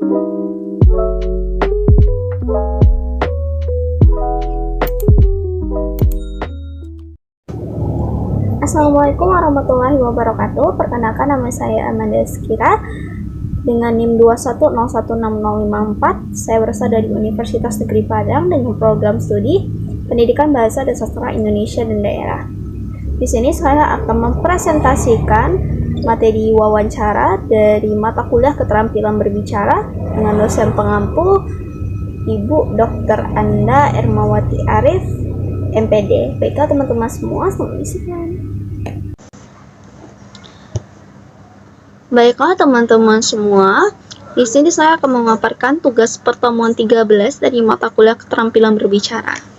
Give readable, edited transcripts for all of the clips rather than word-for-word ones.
Assalamualaikum warahmatullahi wabarakatuh. Perkenalkan, nama saya Amanda Skira dengan NIM 210160554. Saya berasal dari Universitas Negeri Padang dengan program studi Pendidikan Bahasa dan Sastra Indonesia dan Daerah. Di sini saya akan mempresentasikan materi wawancara dari mata kuliah Keterampilan Berbicara dengan dosen pengampu Ibu Dr. Anda Ermawati Arif, MPD. Baiklah teman-teman semua, selamat menyaksikan. Baiklah teman-teman semua, di sini saya akan memaparkan tugas pertemuan 13 dari mata kuliah Keterampilan Berbicara.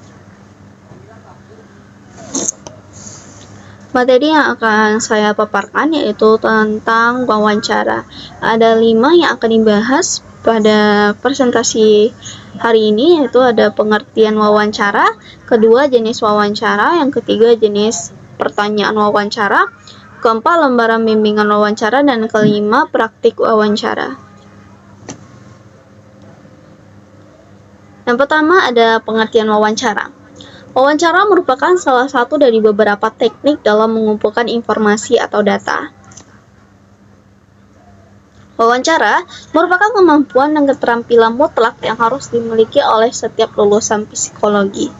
Materi yang akan saya paparkan yaitu tentang wawancara. Ada 5 yang akan dibahas pada presentasi hari ini, yaitu ada pengertian wawancara, kedua jenis wawancara, yang ketiga jenis pertanyaan wawancara, keempat lembaran bimbingan wawancara, dan kelima praktik wawancara. Yang pertama ada pengertian wawancara. Wawancara merupakan salah satu dari beberapa teknik dalam mengumpulkan informasi atau data. Wawancara merupakan kemampuan dan keterampilan mutlak yang harus dimiliki oleh setiap lulusan psikologi.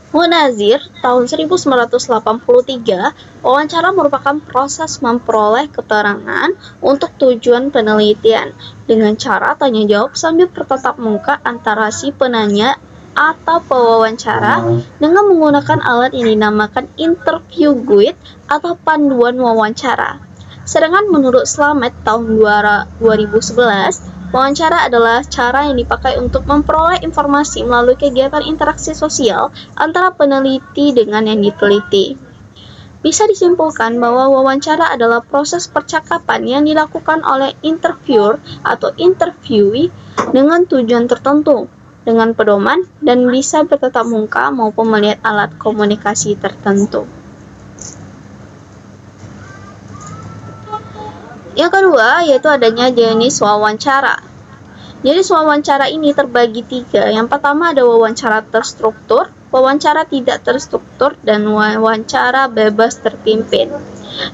Munazir, tahun 1983, wawancara merupakan proses memperoleh keterangan untuk tujuan penelitian dengan cara tanya jawab sambil bertatap muka antara si penanya atau pewawancara dengan menggunakan alat yang dinamakan interview guide atau panduan wawancara. Sedangkan menurut Slamet tahun 2011, wawancara adalah cara yang dipakai untuk memperoleh informasi melalui kegiatan interaksi sosial antara peneliti dengan yang diteliti. Bisa disimpulkan bahwa wawancara adalah proses percakapan yang dilakukan oleh interviewer atau interviewee dengan tujuan tertentu, dengan pedoman, dan bisa bertatap muka maupun melihat alat komunikasi tertentu. Yang kedua, yaitu adanya jenis wawancara. Jenis wawancara ini terbagi 3. Yang pertama ada wawancara terstruktur, wawancara tidak terstruktur, dan wawancara bebas terpimpin.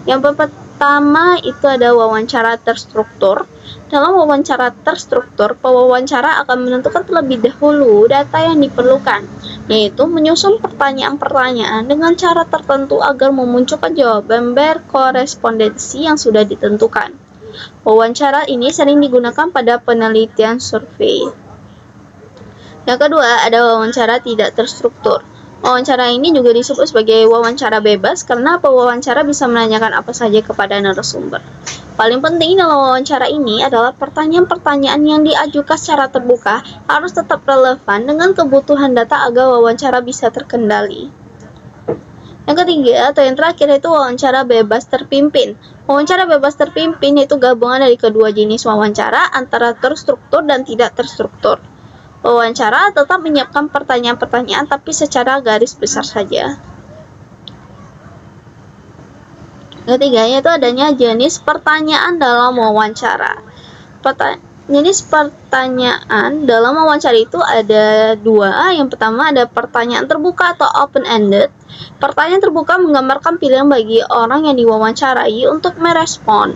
Yang pertama itu ada wawancara terstruktur. Dalam wawancara terstruktur, pewawancara akan menentukan terlebih dahulu data yang diperlukan, yaitu menyusun pertanyaan-pertanyaan dengan cara tertentu agar memunculkan jawaban berkorespondensi yang sudah ditentukan. Wawancara ini sering digunakan pada penelitian survei. Yang kedua, ada wawancara tidak terstruktur. Wawancara ini juga disebut sebagai wawancara bebas karena pewawancara bisa menanyakan apa saja kepada narasumber. Paling penting dalam wawancara ini adalah pertanyaan-pertanyaan yang diajukan secara terbuka harus tetap relevan dengan kebutuhan data agar wawancara bisa terkendali. Yang ketiga atau yang terakhir itu wawancara bebas terpimpin. Wawancara bebas terpimpin yaitu gabungan dari kedua jenis wawancara antara terstruktur dan tidak terstruktur. Wawancara tetap menyiapkan pertanyaan-pertanyaan tapi secara garis besar saja. Ketiga yaitu adanya jenis pertanyaan dalam wawancara. Jenis pertanyaan dalam wawancara itu ada 2. Yang pertama ada pertanyaan terbuka atau open-ended. Pertanyaan terbuka menggambarkan pilihan bagi orang yang diwawancarai untuk merespon.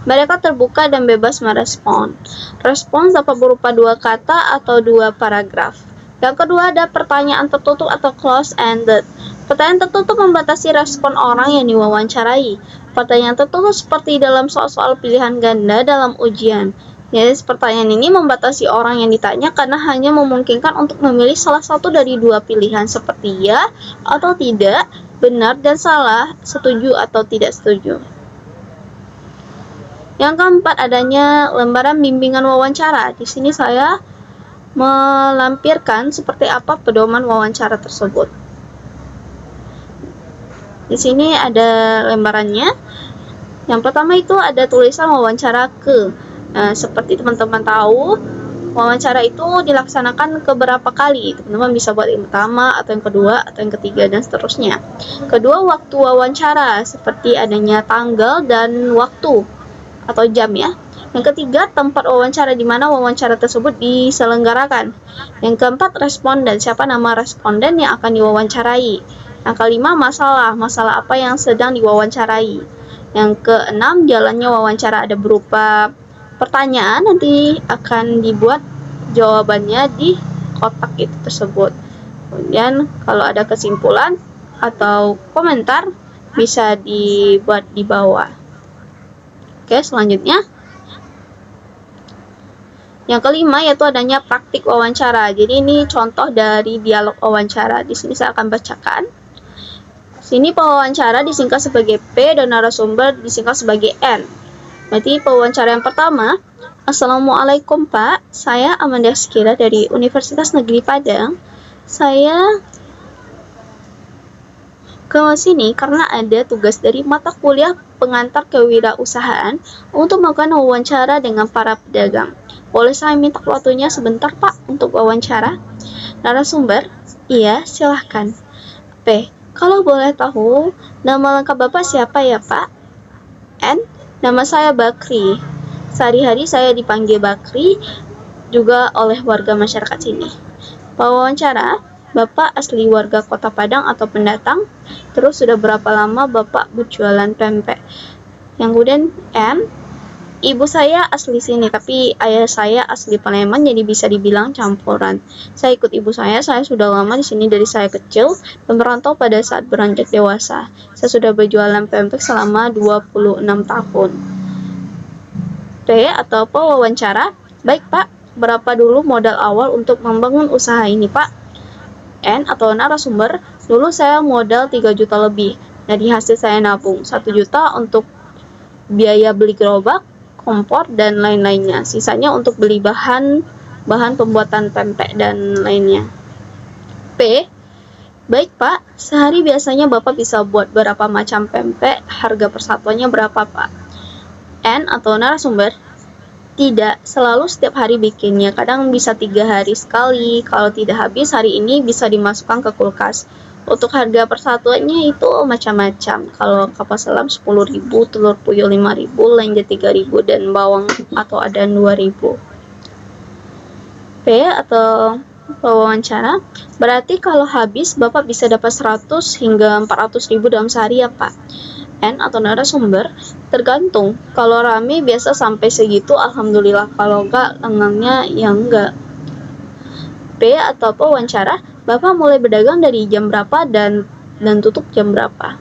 Mereka terbuka dan bebas merespon. Respons dapat berupa 2 kata atau 2 paragraf. Yang kedua ada pertanyaan tertutup atau close-ended. Pertanyaan tertutup membatasi respon orang yang diwawancarai. Pertanyaan tertutup seperti dalam soal-soal pilihan ganda dalam ujian. Jadi pertanyaan ini membatasi orang yang ditanya karena hanya memungkinkan untuk memilih salah satu dari 2 pilihan seperti ya atau tidak, benar dan salah, setuju atau tidak setuju. Yang keempat adanya lembaran bimbingan wawancara. Di sini saya melampirkan seperti apa pedoman wawancara tersebut. Di sini ada lembarannya. Yang pertama itu ada tulisan wawancara ke. Seperti teman-teman tahu, wawancara itu dilaksanakan beberapa kali. Teman-teman bisa buat yang pertama, atau yang kedua, atau yang ketiga, dan seterusnya. Kedua, waktu wawancara, seperti adanya tanggal dan waktu atau jam ya. Yang ketiga, tempat wawancara di mana wawancara tersebut diselenggarakan. Yang keempat, responden, siapa nama responden yang akan diwawancarai. Yang kelima, masalah apa yang sedang diwawancarai. Yang keenam, jalannya wawancara, ada berupa pertanyaan, nanti akan dibuat jawabannya di kotak itu tersebut. Kemudian kalau ada kesimpulan atau komentar bisa dibuat di bawah. Oke, selanjutnya yang kelima yaitu adanya praktik wawancara. Jadi ini contoh dari dialog wawancara. Di sini saya akan bacakan. Sini pewawancara disingkat sebagai P dan narasumber disingkat sebagai N. Berarti pewawancara yang pertama, Assalamualaikum Pak, saya Amanda Skira dari Universitas Negeri Padang. Saya ke sini karena ada tugas dari mata kuliah pengantar kewirausahaan untuk melakukan wawancara dengan para pedagang. Boleh saya minta waktunya sebentar Pak untuk wawancara? Narasumber, iya silahkan. P, kalau boleh tahu nama lengkap Bapak siapa ya Pak? N, nama saya Bakri. Sehari-hari saya dipanggil Bakri juga oleh warga masyarakat sini. Wawancara, Bapak asli warga Kota Padang atau pendatang? Terus sudah berapa lama Bapak berjualan pempek? Yang kemudian M, ibu saya asli sini, tapi ayah saya asli Palembang, jadi bisa dibilang campuran. Saya ikut ibu saya sudah lama di sini dari saya kecil dan merantau pada saat beranjak dewasa. Saya sudah berjualan pempek selama 26 tahun. P atau wawancara, baik Pak, berapa dulu modal awal untuk membangun usaha ini Pak? N atau narasumber, dulu saya modal 3 juta lebih. Dari hasil saya nabung 1 juta untuk biaya beli gerobak, kompor, dan lain-lainnya. Sisanya untuk beli bahan pembuatan pempek dan lainnya. P, baik Pak, sehari biasanya Bapak bisa buat berapa macam pempek, harga persatuannya berapa Pak? N atau narasumber, tidak selalu setiap hari bikinnya, kadang bisa 3 hari sekali, kalau tidak habis hari ini bisa dimasukkan ke kulkas. Untuk harga persatuannya itu macam-macam. Kalau kapal selam 10.000, telur puyuh 5.000, lenjer 3.000, dan bawang atau adan 2.000. P atau wawancara, berarti kalau habis Bapak bisa dapat 100 hingga 400.000 dalam sehari ya Pak? N atau narasumber, tergantung. Kalau rame biasa sampai segitu, alhamdulillah. Kalau enggak, lengangnya ya enggak. P atau wawancara, Bapak mulai berdagang dari jam berapa dan tutup jam berapa?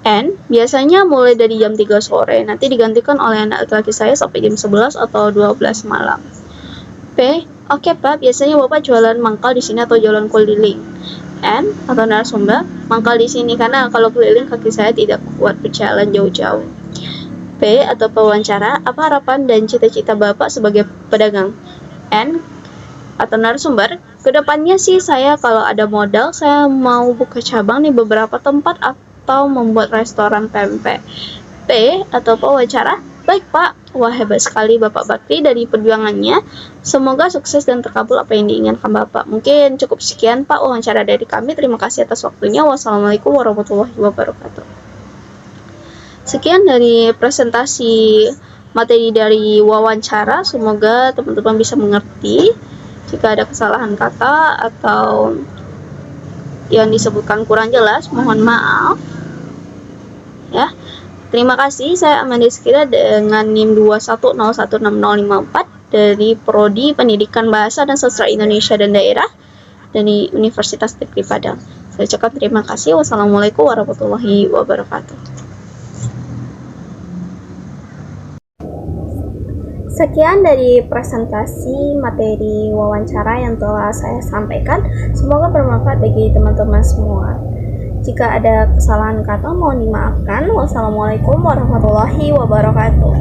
N, biasanya mulai dari jam 3 sore, nanti digantikan oleh anak laki-laki saya sampai jam 11 atau 12 malam. P, oke Pak, biasanya Bapak jualan mangkal di sini atau jualan keliling? N atau narasumber, mangkal di sini karena kalau keliling kaki saya tidak kuat berjalan jauh-jauh. P atau wawancara, apa harapan dan cita-cita Bapak sebagai pedagang? N atau narasumber, kedepannya sih saya kalau ada modal saya mau buka cabang di beberapa tempat atau membuat restoran pempek. P atau wawancara, baik Pak, wah hebat sekali Bapak Bakri dari perjuangannya, semoga sukses dan terkabul apa yang diinginkan Bapak. Mungkin cukup sekian Pak wawancara dari kami, terima kasih atas waktunya. Wassalamualaikum warahmatullahi wabarakatuh. Sekian dari presentasi materi dari wawancara, semoga teman-teman bisa mengerti. Jika ada kesalahan kata atau yang disebutkan kurang jelas, mohon maaf. Ya, terima kasih. Saya Amanda Skira dengan NIM 2101654 dari Prodi Pendidikan Bahasa dan Sastra Indonesia dan Daerah dari Universitas Negeri Padang. Saya ucapkan terima kasih. Wassalamualaikum warahmatullahi wabarakatuh. Sekian dari presentasi materi wawancara yang telah saya sampaikan. Semoga bermanfaat bagi teman-teman semua. Jika ada kesalahan kata mohon dimaafkan. Wassalamualaikum warahmatullahi wabarakatuh.